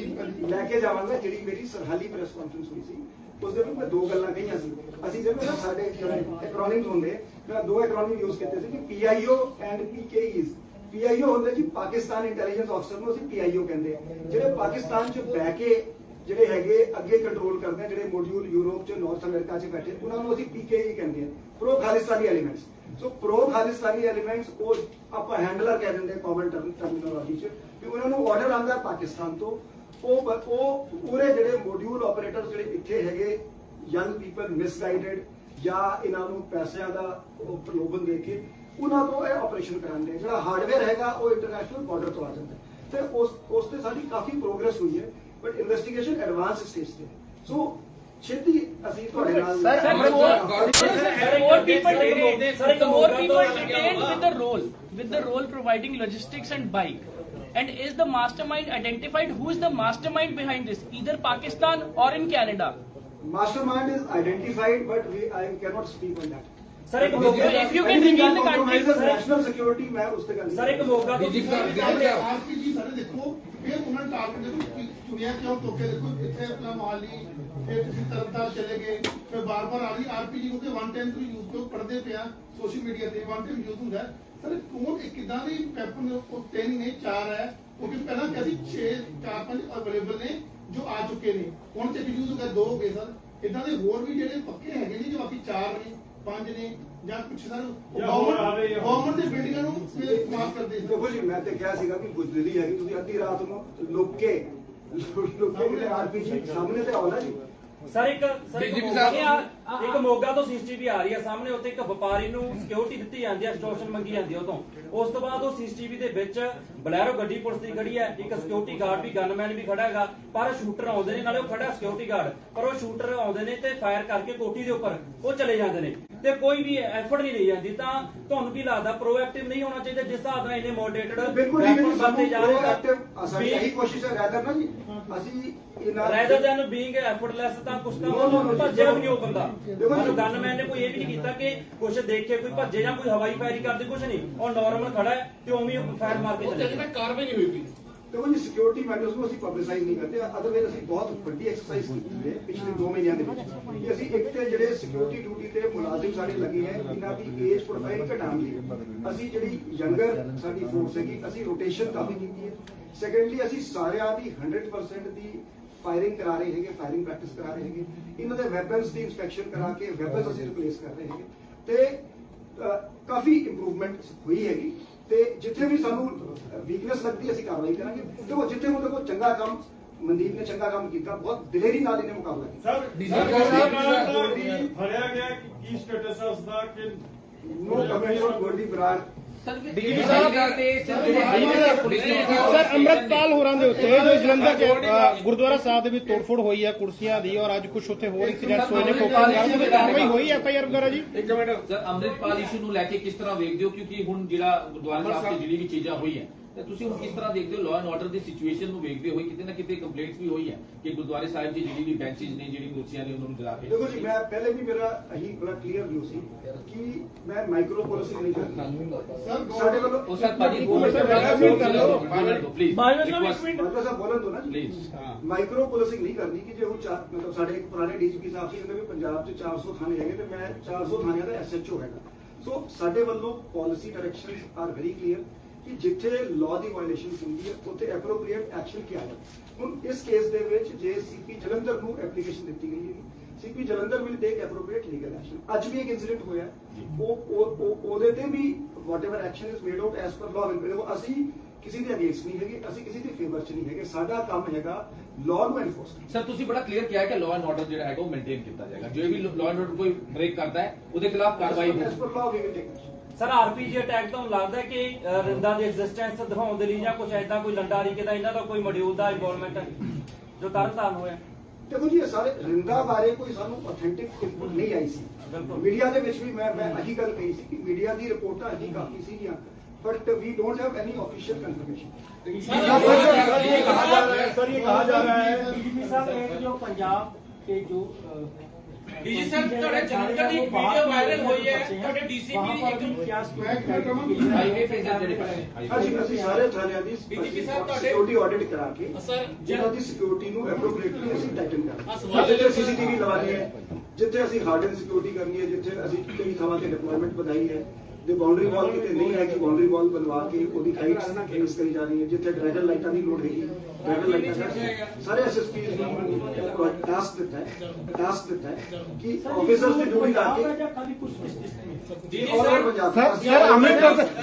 ਲੈ ਕੇ ਜਾਵਾਂਗਾ। ਜਿਹੜੀ ਮੇਰੀ ਸਰਹਾਲੀ ਪ੍ਰੈਸ ਕਾਨਫਰੰਸ ਹੋਈ ਸੀ ਉਸ ਦੇ ਵਿੱਚ ਮੈਂ 2 ਗੱਲਾਂ ਕਹੀਆਂ ਸੀ। ਅਸੀਂ ਜਿਵੇਂ ਨਾ ਸਾਡੇ ਐਕਰੋਨਿਮਸ ਹੁੰਦੇ, ਮੈਂ 2 ਐਕਰੋਨਿਮ ਯੂਜ਼ ਕੀਤੇ ਸੀ ਕਿ PIO ਐਂਡ PKEs। PIO ਹੁੰਦੇ ਜੀ ਪਾਕਿਸਤਾਨ ਇੰਟੈਲੀਜੈਂਸ ਅਫਸਰ ਨੂੰ ਅਸੀਂ PIO ਕਹਿੰਦੇ ਆ। ਜਿਹੜੇ ਪਾਕਿਸਤਾਨ 'ਚ ਬਹਿ ਕੇ ਜਿਹੜੇ ਹੈਗੇ ਅੱਗੇ ਕੰਟਰੋਲ ਕਰਦੇ ਆ, ਜਿਹੜੇ ਮੋਡਿਊਲ ਯੂਰਪ 'ਚ ਨਾਰਥ ਅਮਰੀਕਾ 'ਚ ਬੈਠੇ ਉਹਨਾਂ ਨੂੰ ਅਸੀਂ PKE ਕਹਿੰਦੇ ਆ, ਪ੍ਰੋ ਖਾਲਿਸਤਾਨੀ ਐਲੀਮੈਂਟਸ। ਸੋ ਪ੍ਰੋ ਖਾਲਿਸਤਾਨੀ ਐਲੀਮੈਂਟਸ ਉਹ ਆਪਾਂ ਹੈਂਡਲਰ ਕਹਿ ਦਿੰਦੇ ਕਾਮਨ ਟਰਮੀਨੋਲੋਜੀ 'ਚ ਕਿ ਉਹਨਾਂ ਨੂੰ ਆਰਡਰ ਆਉਂਦਾ ਪਾਕਿਸਤਾਨ ਤੋਂ। ਉਹ ਪੂਰੇ ਜਿਹੜੇ ਮੋਡਿਊਲ ਆਪਰੇਟਰ ਜਿਹੜੇ ਇੱਥੇ ਹੈਗੇ ਯੰਗ ਪੀਪਲ ਮਿਸਗਾਈਡਡ ਜਾਂ ਇਹਨਾਂ ਨੂੰ ਪੈਸਿਆਂ ਦਾ ਪ੍ਰਲੋਭਨ ਦੇ ਕੇ ਉਹਨਾਂ ਤੋਂ ਇਹ ਆਪਰੇਸ਼ਨ ਕਰਾਉਂਦੇ। ਜਿਹੜਾ ਹਾਰਡਵੇਅਰ ਹੈਗਾ ਉਹ ਇੰਟਰਨੈਸ਼ਨਲ ਬਾਰਡਰ ਤੋਂ ਆ ਜਾਂਦਾ ਤੇ ਉਸ ਤੇ ਸਾਡੀ ਕਾਫੀ ਪ੍ਰੋਗਰੈਸ ਹੋਈ ਹੈ ਬਟ ਇਨਵੈਸਟੀਗੇਸ਼ਨ ਐਡਵਾਂਸ ਸਟੇਜ ਤੇ। ਸੋ ਛੇਤੀ ਅਸੀਂ ਤੁਹਾਡੇ ਨਾਲ more people detained with the role providing logistics and bike. And is the mastermind identified? Who is the mastermind behind this? Either Pakistan or in Canada? Mastermind is identified, but I cannot speak on that. Sir, if you can reveal the country, national security, मैं उससे कर Sir, एक मौका तो RPG ਸਾਰੇ ਦੇਖੋ ਫਿਰ ਉਹਨਾਂ ਨੇ ਟਾਰਗੇਟ ਦੇਖੋ ਚੁਣਿਆ ਕਿਉਂ ਤੋਕੇ ਦੇਖੋ ਇੱਥੇ ਆਪਣਾ ਮਾਲੀ ਫਿਰ ਤੁਸੀਂ ਤਰਨਤਾਰਨ ਚਲੇ ਗਏ ਫਿਰ ਬਾਰ-ਬਾਰ ਆ ਰਹੀ ਆਰਪੀਜੀ ਕਿਉਂਕਿ ਵਨ ਟਾਈਮ ਤੋਂ ਯੂਜ਼ ਤੋਂ ਪੜਦੇ ਪਿਆ ਸੋਸ਼ਲ ਮੀਡੀਆ ਤੇ ਵਨ ਟਾਈਮ ਯੂਜ਼ ਹੁੰਦਾ ਸਰ ਕੌਣ ਇੱਕ ਕਿਦਾਂ ਦੀ ਵੈਪਨ ਉਹ 3 ਨਹੀਂ 4 ਹੈ ਕਿਉਂਕਿ ਪਹਿਲਾਂ ਕਿਹਾ ਸੀ 4-5 ਅਵੇਲੇਬਲ ਨੇ ਜੋ ਆ ਚੁੱਕੇ ਨੇ ਹੁਣ ਤੇ ਯੂਜ਼ ਹੋ ਗਏ 2 ਹੋ ਗਏ ਸਰ ਇਦਾਂ ਦੇ ਹੋਰ ਵੀ ਜਿਹੜੇ ਪੱਕੇ ਹੈਗੇ ਨੇ ਜੋ ਬਾਕੀ 4 ਨੇ 5 ਨੇ ਜਾਂ ਕੁਝ ਸਰ ਗਵਰਨਮੈਂਟ ਦੇ ਬਿਲਡਿੰਗਾਂ ਨੂੰ ਇਸਤੇਮਾਲ ਕਰਦੇ ਦੇਖੋ ਜੀ ਮੈਂ ਤੇ ਕਿਹਾ ਸੀਗਾ ਕਿ ਬੁੱਧਲੀ ਹੈਗੀ ਤੁਸੀਂ ਅੱਧੀ ਰਾਤ ਨੂੰ ਲੋਕੇ ਕਿਤੇ ਆਰਪੀਜੀ ਸਾਹਮਣੇ ਤੇ ਆਉਣਾ ਜੀ ਸਰ ਇੱਕ ਮੋਗਾ ਤੋਂ ਸੀਸੀਟੀਵੀ ਆ ਰਹੀ ਹੈ ਸਾਹਮਣੇ ਉੱਤੇ ਇੱਕ ਵਪਾਰੀ ਨੂੰ ਸਿਕਿਉਰਿਟੀ ਦਿੱਤੀ ਜਾਂਦੀ ਹੈ ਐਕਸਟੋਰਸ਼ਨ ਮੰਗੀ ਜਾਂਦੀ ਹੈ ਉਹ ਤੋਂ ਉਸ ਤੋਂ ਬਾਅਦ ਉਹ ਸੀਸੀਟੀਵੀ ਦੇ ਵਿੱਚ ਬਲੈਰੋ ਗੱਡੀ ਪੁਲਿਸ ਦੀ ਖੜੀ ਹੈ ਇੱਕ ਸਿਕਿਉਰਿਟੀ ਗਾਰਡ ਵੀ ਗਨਮੈਨ ਵੀ ਖੜਾ ਹੈਗਾ ਪਰ ਸ਼ੂਟਰ ਆਉਂਦੇ ਨੇ ਨਾਲੇ ਉਹ ਖੜਾ ਸਿਕਿਉਰਿਟੀ ਗਾਰਡ ਪਰ ਉਹ ਸ਼ੂਟਰ ਆਉਂਦੇ ਨੇ ਤੇ ਫਾਇਰ ਕਰਕੇ ਕੋਠੀ ਦੇ ਉੱਪਰ ਉਹ ਚਲੇ ਜਾਂਦੇ ਨੇ ਤੇ ਕੋਈ ਵੀ ਐਫਰਟ ਨਹੀਂ ਲਈ ਜਾਂਦੀ ਤਾਂ ਤੁਹਾਨੂੰ ਕੀ ਲੱਗਦਾ ਪ੍ਰੋਐਕਟਿਵ ਨਹੀਂ ਹੋਣਾ ਚਾਹੀਦਾ ਜਿਸ ਹਿਸਾਬ ਨਾਲ ਇਹਨੇ ਮੋਡਰੇਟਡ ਬਿਲਕੁਲ ਨਹੀਂ ਬਣਦੇ ਜਾ ਰਹੇ ਐਕਟਿਵ ਅਸਾਂ ਇਹੀ ਕੋਸ਼ਿਸ਼ ਹੈ ਰੈਦਰ ਨਾ ਜੀ ਅਸੀਂ ਰੈਦਰ ਦੈਨ ਬੀਇੰਗ ਐਫਰਟਲੈਸ ਤਾਂ ਕੁਛ ਕੰਮ ਭੱਜਿਆ ਵੀ ਨਹੀਂ ਉਹ ਬੰਦਾ ਮਤਲਬ ਗਨਮੈਨ ਨੇ ਕੋਈ ਇਹ ਵੀ ਨਹੀਂ ਕੀਤਾ ਕਿ ਕੁਛ ਦੇਖੇ ਕੋਈ ਭੱਜੇ ਜਾਂ ਕੋਈ ਹਵਾਈ ਫਾਇਰਿੰਗ ਕਰਦੇ ਕੁਛ ਨਹੀਂ ਉਹ ਨਾਰਮਲ ਖੜਾ ਹੈ ਤੇ ਉਵੇਂ ਫਾਇਰ ਮਾਰ ਕੇ ਚਲੇ ਗਿਆ ਕਾਰਵਾਈ ਨਹੀਂ ਹੋਈ ਦੇਖੋ ਜੀ ਸਿਕਿਉਰਿਟੀ ਮੈਨਰਸ ਨੂੰ ਅਸੀਂ ਪਬਲਿਸਾਈਜ਼ ਨਹੀਂ ਕਰਦੇ ਅਦਰਵਾਈਜ਼ ਅਸੀਂ ਬਹੁਤ ਵੱਡੀ ਐਕਸਰਸਾਈਜ਼ ਕੀਤੀ ਹੈ ਪਿਛਲੇ 2 ਮਹੀਨਿਆਂ ਦੇ ਵਿੱਚ ਕਿ ਅਸੀਂ ਇੱਕ ਤੇ ਜਿਹੜੇ ਸਿਕਿਉਰਿਟੀ ਡਿਊਟੀ ਤੇ ਮੁਲਾਜ਼ਮ ਸਾਡੇ ਲੱਗੇ ਹੈ ਇਹਨਾਂ ਦੀ ਏਜ ਪ੍ਰੋਫਾਈਲ ਘਟਾਉਣ ਲਈ ਅਸੀਂ ਜਿਹੜੀ ਯੰਗਰ ਸਾਡੀ ਫੋਰਸ ਹੈਗੀ ਅਸੀਂ ਰੋਟੇਸ਼ਨ ਕਾਫੀ ਕੀਤੀ ਹੈ ਸੈਕੰਡਲੀ ਅਸੀਂ ਸਾਰਿਆਂ ਦੀ 100% ਦੀ ਫਾਇਰਿੰਗ ਕਰਾ ਰਹੇ ਹੈਗੇ ਫਾਇਰਿੰਗ ਪ੍ਰੈਕਟਿਸ ਕਰਾ ਰਹੇ ਹੈਗੇ ਇਹਨਾਂ ਦੇ ਵੈਪਨਸ ਦੀ ਇਨਸਪੈਕਸ਼ਨ ਕਰਾ ਕੇ ਵੈਪਨਸ ਅਸੀਂ ਰਿਪਲੇਸ ਕਰ ਰਹੇ ਹੈਗੇ ਤੇ ਕਾਫੀ ਇੰਪਰੂਵਮੈਂਟ ਹੋਈ ਹੈਗੀ ਤੇ ਜਿੱਥੇ ਵੀ ਸਾਨੂੰ ਵੀਕਨੈਸ ਲੱਗਦੀ ਅਸੀਂ ਕਾਰਵਾਈ ਕਰਾਂਗੇ ਦੇਖੋ ਜਿੱਥੇ ਉਹ ਦੇਖੋ ਚੰਗਾ ਕੰਮ ਮਨਦੀਪ ਨੇ ਚੰਗਾ ਕੰਮ ਕੀਤਾ ਬਹੁਤ ਦਿਲੇਰੀ ਨਾਲ ਇਹਨੇ ਮੁਕਾਬਲਾ ਕੀਤਾ ਫੜਿਆ ਗਿਆ ਕੀ ਸਟੇਟਸ ਹੈ ਉਸਦਾ ਕਿ no comment on Goldy Brar sir Amritpal ਹੋਰਾਂ ਦੇ ਉੱਤੇ ਜੋ ਜਲੰਧਰ ਚ ਗੁਰਦੁਆਰਾ ਸਾਹਿਬ ਦੇ ਵਿੱਚ ਤੋੜਫੋੜ ਹੋਈ ਹੈ ਕੁਰਸੀਆਂ ਦੀ ਔਰ ਅੱਜ ਕੁਝ ਉੱਥੇ ਹੋਰ ਇਨਸੀਡੈਂਟਸ ਹੋਏ ਨੇ ਕਾਰਵਾਈ ਹੋਈ ਐਫਆਈਆਰ ਵਗੈਰਾ ਜੀ ਇੱਕ ਮਿੰਟ ਸਰ ਅੰਮ੍ਰਿਤਪਾਲ ਇਸ਼ੂ ਨੂੰ ਲੈ ਕੇ ਕਿਸ ਤਰ੍ਹਾਂ ਵੇਖਦੇ ਹੋ ਕਿਉਂਕਿ ਹੁਣ ਜਿਹੜਾ ਗੁਰਦੁਆਰਾ ਸਾਹਿਬ ਤੇ ਜਿਹੜੀ ਵੀ ਚੀਜ਼ਾਂ ਹੋਈਆਂ ਤੇ ਤੁਸੀਂ ਹੁਣ ਕਿਸ ਤਰ੍ਹਾਂ ਦੇਖਦੇ ਹੋ law and order the situation ਨੂੰ ਵੇਖਦੇ ਹੋਏ ਕਿਤੇ ਨਾ ਕਿਤੇ ਕੰਪਲੇਂਟਸ ਵੀ ਹੋਈ ਹੈ ਕਿ ਗੁਰਦੁਆਰੇ ਸਾਹਿਬ ਦੀ ਜਿਹੜੀ ਵੀ ਬੈਂਚਿਸ ਨੇ ਜਿਹੜੀ ਕੁਰਸੀਆਂ ਨੇ ਉਹਨਾਂ ਨੂੰ ਜਲਾ ਕੇ ਦੇਖੋ ਜੀ ਮੈਂ ਪਹਿਲੇ ਵੀ ਮੇਰਾ ਇਹੀ ਬੜਾ ਕਲੀਅਰ ਵਿਊ ਸੀ ਕਿ ਮੈਂ ਮਾਈਕਰੋ ਪੋਲਿਸਿੰਗ ਨਹੀਂ ਕਰਦਾ ਸਰ ਸਾਡੇ ਵੱਲੋਂ ਉਹ ਸਰ ਭਾਜੀ ਪਲੀਜ਼ ਰਿਕੁਐਸਟ ਸਾਹਿਬ ਬੋਲਣ ਦੋ ਨਾ ਜੀ ਪਲੀਜ਼ ਮਾਈਕਰੋ ਪੋਲਿਸਿੰਗ ਨਹੀਂ ਕਰਨੀ ਕਿ ਜੇ ਉਹ ਮਤਲਬ ਸਾਡੇ ਇੱਕ ਪੁਰਾਣੇ ਡੀਜੀਪੀ ਸਾਹਿਬ ਸੀ ਕਹਿੰਦੇ ਵੀ ਪੰਜਾਬ 'ਚ 400 ਥਾਣੇ ਹੈਗੇ ਤੇ ਮੈਂ 400 ਥਾਣਿਆਂ ਦਾ ਐਸਐਚਓ ਹੈਗਾ ਸੋ ਸਾਡੇ ਵੱਲੋਂ policy directions are very clear ਕਿ ਜਿੱਥੇ ਲਾਅ ਦੀ ਵਾਇਲੇਸ਼ਨ ਹੁੰਦੀ ਹੈ ਉੱਥੇ ਐਪਰੋਪ੍ਰੀਏਟ ਐਕਸ਼ਨ ਕਿਹਾ ਜਾਵੇ ਹੁਣ ਇਸ ਕੇਸ ਦੇ ਵਿੱਚ ਜੇ ਸੀਪੀ ਜਲੰਧਰ ਨੂੰ ਐਪਲੀਕੇਸ਼ਨ ਦਿੱਤੀ ਗਈ ਹੈ C P Jalandhar will take appropriate legal action ਅੱਜ ਵੀ ਇੱਕ ਇਨਸੀਡੈਂਟ ਹੋਇਆ ਉਹਦੇ ਤੇ ਵੀ whatever action is made out as per law ਅਸੀਂ ਕਿਸੇ ਦੇ ਅਗੇਂਸਟ ਨਹੀਂ ਹੈਗੇ ਅਸੀਂ ਕਿਸੇ ਦੇ ਫੇਵਰ 'ਚ ਨਹੀਂ ਹੈਗੇ ਸਾਡਾ ਕੰਮ ਹੈਗਾ ਲਾਅ ਨੂੰ ਐਨਫੋਰਸ ਕਰਨਾ ਸਰ ਤੁਸੀਂ ਬੜਾ ਕਲੀਅਰ ਕਿਹਾ ਕਿ ਲਾਅ ਐਂਡ ਆਰਡਰ ਜਿਹੜਾ ਹੈਗਾ ਉਹ ਮੇਨਟੇਨ ਕੀਤਾ ਜਾਏਗਾ ਜੋ ਵੀ ਲਾਅ ਐਂਡ ਆਰਡਰ ਕੋਈ ਬ੍ਰੇਕ ਕਰਦਾ ਹੈ ਉਹਦੇ ਖਿਲਾਫ ਕਾਰਵਾਈ as per law we will take action sir RPG attack ਤੋਂ ਲੱਗਦਾ ਕਿ ਰਿੰਦਾ ਦੀ ਐਗਜ਼ਿਸਟੈਂਸ ਦਿਖਾਉਣ ਦੇ ਲਈ ਜਾਂ ਕੁਝ ਐਦਾਂ ਕੋਈ ਲੰਡਾ ਰੀਕੇ ਦਾ ਇਹਨਾਂ ਦਾ ਕੋਈ ਮੋਡਿਊਲ ਦਾ ਇਨਵੋਲਵਮੈਂਟ ਜੋ ਤਰਨਤਾਰਨ ਹੋਇਆ ਦੇਖੋ ਜੀ ਇਹ ਸਾਰੇ ਰਿੰਦਾ ਬਾਰੇ ਕੋਈ ਸਾਨੂੰ ਆਥੈਂਟਿਕ ਇਨਪੁਟ ਨਹੀਂ ਆਈ ਸੀ ਮੀਡੀਆ ਦੇ ਵਿੱਚ ਵੀ ਮੈਂ ਅਹੀ ਗੱਲ ਕਹੀ ਸੀ ਕਿ ਮੀਡੀਆ ਦੀ ਰਿਪੋਰਟਾਂ ਅਹੀ ਕਾਫੀ ਸੀਗੀਆਂ but we don't have any official confirmation sir ये कहा जा रहा है डीजीपी साहब एक जो पंजाब के जो ਡੀਜੀ ਸਾਹਿਬ ਤੁਹਾਡੇ ਜਲੰਧਰ ਦੀ ਵੀਡੀਓ ਵਾਇਰਲ ਹੋਈ ਹੈ ਤੁਹਾਡੇ ਡੀਸੀਪੀ ਹਾਈਵੇ ਤੇ ਜਿਹੜੇ ਅਸੀਂ ਸਾਰੇ ਥਾਣਿਆਂ ਦੀ ਸਿਕਿਉਰਿਟੀ ਆਡਿਟ ਕਰਾ ਕੇ ਜਿਹਨਾਂ ਦੀ ਸਿਕਿਉਰਿਟੀ ਨੂੰ ਐਪਰੋਪ੍ਰੀਏਟਲੀ ਅਸੀਂ ਟਾਈਟਨ ਕਰਾਂਗੇ ਸਾਡੇ ਤੇ ਸੀਸੀਟੀਵੀ ਲਵਾਣੀ ਹੈ ਜਿੱਥੇ ਅਸੀਂ ਹਾਰਡਨ ਸਿਕਿਉਰਿਟੀ ਕਰਨੀ ਹੈ ਜਿੱਥੇ ਅਸੀਂ ਕਈ ਥਾਵਾਂ ਤੇ ਡਿਪਲੋਇਮੈਂਟ ਵਧਾਈ ਹੈ ਜੇ ਬਾਉਂਡਰੀ ਵਾਲ ਕਿਤੇ ਨਹੀਂ ਹੈ ਕਿ ਬਾਉਂਡਰੀ ਵਾਲ ਬਣਵਾ ਕੇ ਉਹਦੀ ਹਾਈਟ ਇੰਕਰੀਜ਼ ਕਰੀ ਜਾ ਰਹੀ ਹੈ ਜਿੱਥੇ ਡਰੈਗਨ ਲਾਈਟਾਂ ਦੀ ਲੋੜ ਹੈਗੀ ਡਰੈਗਨ ਲਾਈਟਾਂ ਸਾਰੇ ਐਸਐਸਪੀ ਨੂੰ ਟਾਸਕ ਦਿੱਤਾ ਹੈ ਕਿ ਆਫੀਸਰਸ ਦੀ ਡਿਊਟੀ ਲਾ ਕੇ ਸਰ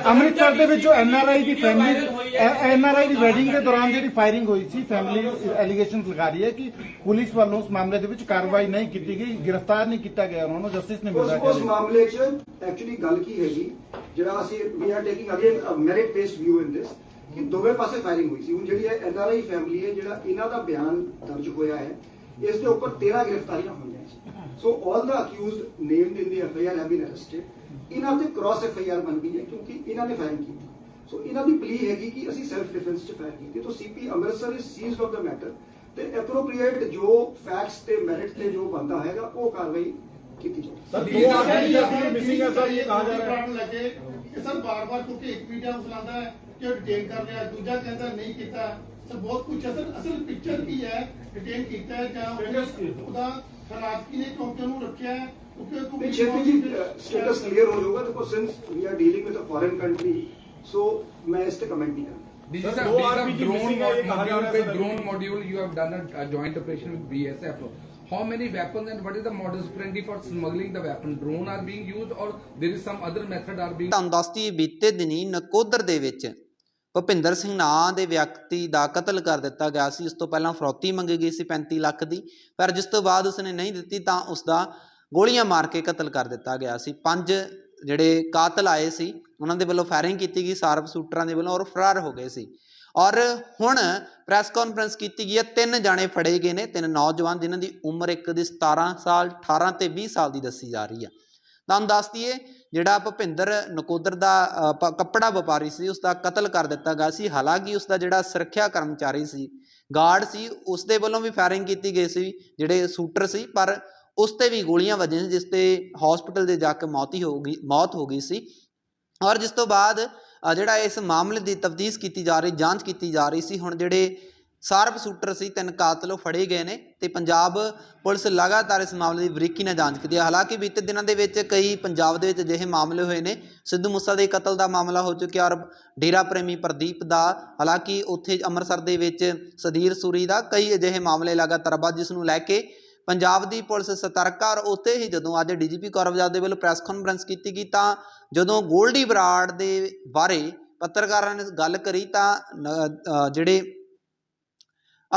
ਅੰਮ੍ਰਿਤਸਰ ਦੇ ਵਿੱਚ ਜੋ ਐਨਆਰਆਈ ਦੀ ਫੈਮਿਲੀ ਐਨਆਰਆਈ ਦੀ ਵੈਡਿੰਗ ਦੇ ਦੌਰਾਨ ਜਿਹੜੀ ਫਾਇਰਿੰਗ ਹੋਈ ਸੀ ਫੈਮਿਲੀ ਐਲੀਗੇਸ਼ਨਸ ਲਗਾ ਰਹੀ ਹੈ ਕਿ ਪੁਲਿਸ ਵੱਲੋਂ ਉਸ ਮਾਮਲੇ ਦੇ ਵਿੱਚ ਕਾਰਵਾਈ ਨਹੀਂ ਕੀਤੀ ਗਈ ਗ੍ਰਿਫਤਾਰ ਨਹੀਂ ਕੀਤਾ ਗਿਆ ਉਹਨਾਂ ਨੂੰ ਜਸਟਿਸ ਨਹੀਂ ਮਿਲਦਾ ਉਸ ਮਾਮਲੇ 'ਚ ਐਕਚੁਅਲੀ ਗੱਲ ਕੀ ਹੈਗੀ ਜਿਹੜਾ ਅਸੀਂ we are taking again merit based view in this ਕਿ ਦੋਵੇਂ ਪਾਸੇ ਫਾਇਰਿੰਗ ਹੋਈ ਸੀ ਹੁਣ ਜਿਹੜੀ ਐਨਆਰਆਈ ਫੈਮਿਲੀ ਹੈ ਜਿਹੜਾ ਇਹਨਾਂ ਦਾ ਬਿਆਨ ਦਰਜ ਹੋਇਆ ਹੈ ਇਸ ਦੇ ਉੱਪਰ 13 ਗ੍ਰਿਫਤਾਰੀਆਂ ਹੋਈਆਂ ਸੀ ਸੋ ਆਲ ਦਾ accused named in the FIR have been arrested ਇਹਨਾਂ ਤੇ ਕ੍ਰਾਸ ਐਫਆਈਆਰ ਬਣ ਗਈ ਹੈ ਕਿਉਂਕਿ ਇਹਨਾਂ ਨੇ ਫਾਇਰਿੰਗ ਕੀਤੀ ਸੋ ਇਹਨਾਂ ਦੀ ਪਲੀ ਹੈਗੀ ਕਿ ਅਸੀਂ ਸੈਲਫ ਡਿਫੈਂਸ 'ਚ ਫਾਇਰ ਕੀਤੀ। ਤਾਂ C P Amritsar is seized of ਦਾ ਮੈਟਰ ਤੇ ਐਪਰੋਪ੍ਰੀਏਟ ਜੋ ਫੈਕਟਸ ਤੇ ਮੈਰਿਟ ਤੇ ਜੋ ਬੰਦਾ ਹੈਗਾ ਉਹ ਕਾਰਵਾਈ ਕੀਤੀ ਜਾਵੇ। ਸਰ ਮਿਸਿੰਗ ਹੈ ਸਰ, ਇਹ ਕਹਾ ਜਾ ਰਿਹਾ ਹੈ ਕਿ ਸਰ ਬਾਰ-ਬਾਰ ਕਿਉਂਕਿ ਇੱਕ ਵੀਡੀਓ ਫਲਾਉਂਦਾ ਹੈ ਕਿ ਡਿਟੇਨ ਕਰ ਲਿਆ, ਦੂਜਾ ਕਹਿੰਦਾ ਨਹੀਂ ਕੀਤਾ। ਸਰ ਬਹੁਤ ਕੁਝ ਹੈ ਸਰ, ਅਸਲ ਪਿਕਚਰ ਕੀ ਹੈ? ਡਿਟੇਨ ਕੀਤਾ ਹੈ ਜਾਂ ਉਹਦਾ ਹਾਲਾਤ ਕੀ ਨੇ, ਕਿਉਂਕਿ ਉਹਨੂੰ ਰੱਖਿਆ ਹੈ नहीं छेत्री जी स्टेटस क्लियर हो जाएगा। देखो since we are dealing with a foreign country so मैं इस पे कमेंट नहीं करूंगा। drone module you have done a joint operation with BSF. How many weapons and what is the modus operandi for smuggling the weapon? Drone are being used or there is some other method are being? ਤੁਹਾਨੂੰ ਦੱਸਦੀ ਬੀਤੇ ਦਿਨੀ ਨਕੋਦਰ ਦੇ ਵਿੱਚ ਭੁਪਿੰਦਰ ਸਿੰਘ ਨਾਂ ਦੇ ਵਿਅਕਤੀ ਦਾ ਕਤਲ ਕਰ ਦਿੱਤਾ ਗਿਆ ਸੀ। ਉਸ ਤੋਂ ਪਹਿਲਾਂ ਫਰੌਤੀ ਮੰਗੀ ਗਈ ਸੀ 35 ਲੱਖ ਦੀ, ਪਰ ਜਿਸ ਤੋਂ ਬਾਅਦ ਉਸਨੇ ਨਹੀਂ ਦਿੱਤੀ ਤਾਂ ਉਸ ਦਾ ਗੋਲੀਆਂ ਮਾਰ ਕੇ ਕਤਲ ਕਰ ਦਿੱਤਾ ਗਿਆ ਸੀ। 5 ਜਿਹੜੇ ਕਾਤਲ ਆਏ ਸੀ ਉਹਨਾਂ ਦੇ ਵੱਲੋਂ ਫਾਇਰਿੰਗ ਕੀਤੀ ਗਈ ਸਾਰਪ ਸ਼ੂਟਰਾਂ ਦੇ ਵੱਲੋਂ ਔਰ ਫਰਾਰ ਹੋ ਗਏ ਸੀ। ਔਰ ਹੁਣ ਪ੍ਰੈਸ ਕਾਨਫਰੰਸ ਕੀਤੀ ਗਈ ਹੈ, 3 ਜਾਣੇ ਫੜੇ ਗਏ ਨੇ, 3 ਨੌਜਵਾਨ ਜਿਨ੍ਹਾਂ ਦੀ ਉਮਰ ਇੱਕ ਦੀ 17 ਸਾਲ 18 ਤੇ 20 ਸਾਲ ਦੀ ਦੱਸੀ ਜਾ ਰਹੀ ਹੈ। ਤੁਹਾਨੂੰ ਦੱਸ ਦਈਏ ਜਿਹੜਾ ਭੁਪਿੰਦਰ ਨਕੋਦਰ ਦਾ ਕੱਪੜਾ ਵਪਾਰੀ ਸੀ ਉਸ ਦਾ ਕਤਲ ਕਰ ਦਿੱਤਾ ਗਿਆ ਸੀ। ਹਾਲਾਂਕਿ ਉਸ ਦਾ ਜਿਹੜਾ ਸੁਰੱਖਿਆ ਕਰਮਚਾਰੀ ਸੀ, ਗਾਰਡ ਸੀ, ਉਸ ਦੇ ਵੱਲੋਂ ਵੀ ਫਾਇਰਿੰਗ ਕੀਤੀ ਗਈ ਸੀ ਜਿਹੜੇ ਸ਼ੂਟਰ ਸੀ, ਪਰ ਉਸ ਤੇ ਵੀ ਗੋਲੀਆਂ ਵੱਜੀਆਂ ਸੀ ਜਿਸ ਤੇ ਹਸਪੀਟਲ ਦੇ ਜਾ ਕੇ ਮੌਤ ਹੋ ਗਈ ਸੀ। ਔਰ ਜਿਸ ਤੋਂ ਬਾਅਦ ਜਿਹੜਾ ਇਸ ਮਾਮਲੇ ਦੀ ਤਫਤੀਸ਼ ਕੀਤੀ ਜਾ ਰਹੀ, ਜਾਂਚ ਕੀਤੀ ਜਾ ਰਹੀ ਸੀ। ਹੁਣ ਜਿਹੜੇ ਸਾਰਪ ਸ਼ੂਟਰ ਸੀ 3 ਕਾਤਲ ਉਹ ਫੜੇ ਗਏ ਨੇ ਤੇ ਪੰਜਾਬ ਪੁਲਿਸ ਲਗਾਤਾਰ ਇਸ ਮਾਮਲੇ ਦੀ ਬਰੀਕੀ ਨਾਲ ਜਾਂਚ ਕਰਦੀ ਹੈ। ਹਾਲਾਂਕਿ ਬੀਤੇ ਦਿਨਾਂ ਦੇ ਵਿੱਚ ਕਈ ਪੰਜਾਬ ਦੇ ਵਿੱਚ ਅਜਿਹੇ ਮਾਮਲੇ ਹੋਏ ਨੇ, ਸਿੱਧੂ ਮੂਸਾ ਦੇ ਕਤਲ ਦਾ ਮਾਮਲਾ ਹੋ ਚੁੱਕਿਆ ਔਰ ਡੇਰਾ ਪ੍ਰੇਮੀ ਪ੍ਰਦੀਪ ਦਾ, ਹਾਲਾਂਕਿ ਉੱਥੇ ਅੰਮ੍ਰਿਤਸਰ ਦੇ ਵਿੱਚ ਸਦੀਰ ਸੂਰੀ ਦਾ, ਕਈ ਅਜਿਹੇ ਮਾਮਲੇ ਲਗਾਤਾਰ ਵੱਧ, ਜਿਸ ਨੂੰ ਲੈ ਕੇ ਪੰਜਾਬ ਦੀ ਪੁਲਿਸ ਸਤਰਕ ਆ। ਔਰ ਉੱਥੇ ਹੀ ਜਦੋਂ ਅੱਜ ਡੀਜੀਪੀ ਗੌਰਵ ਜਾਦਵ ਦੇ ਵੱਲੋਂ ਪ੍ਰੈਸ ਕਾਨਫਰੰਸ ਕੀਤੀ ਗਈ ਤਾਂ ਜਦੋਂ ਗੋਲਡੀ ਬਰਾੜ ਦੇ ਬਾਰੇ ਪੱਤਰਕਾਰਾਂ ਨੇ ਗੱਲ ਕਰੀ ਤਾਂ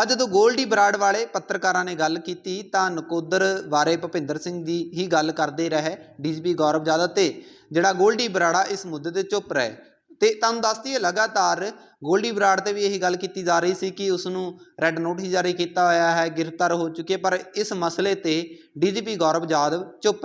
ਜਦੋਂ ਗੋਲਡੀ ਬਰਾੜ ਵਾਲੇ ਪੱਤਰਕਾਰਾਂ ਨੇ ਗੱਲ ਕੀਤੀ ਤਾਂ ਨਕੋਦਰ ਬਾਰੇ ਭੁਪਿੰਦਰ ਸਿੰਘ ਦੀ ਹੀ ਗੱਲ ਕਰਦੇ ਰਹੇ ਡੀਜੀਪੀ ਗੌਰਵ ਜਾਦਵ ਤੇ ਜਿਹੜਾ ਗੋਲਡੀ ਬਰਾੜਾ ਇਸ ਮੁੱਦੇ ਤੇ ਚੁੱਪ ਰਹੇ। ਤੇ ਤੁਹਾਨੂੰ ਦੱਸਦੀ ਹੈ ਲਗਾਤਾਰ ਗੋਲਡੀ ਬਰਾੜ ਤੇ ਵੀ ਇਹੀ ਗੱਲ ਕੀਤੀ ਜਾ ਰਹੀ ਸੀ ਕਿ ਉਸ ਨੂੰ ਰੈੱਡ ਨੋਟਿਸ ਜਾਰੀ ਕੀਤਾ ਹੋਇਆ ਹੈ, ਗ੍ਰਿਫਤਾਰ ਹੋ ਚੁੱਕੀ ਹੈ, ਪਰ ਇਸ ਮਸਲੇ ਤੇ ਡੀਜੀਪੀ ਗੌਰਵ ਜਾਦਵ ਚੁੱਪ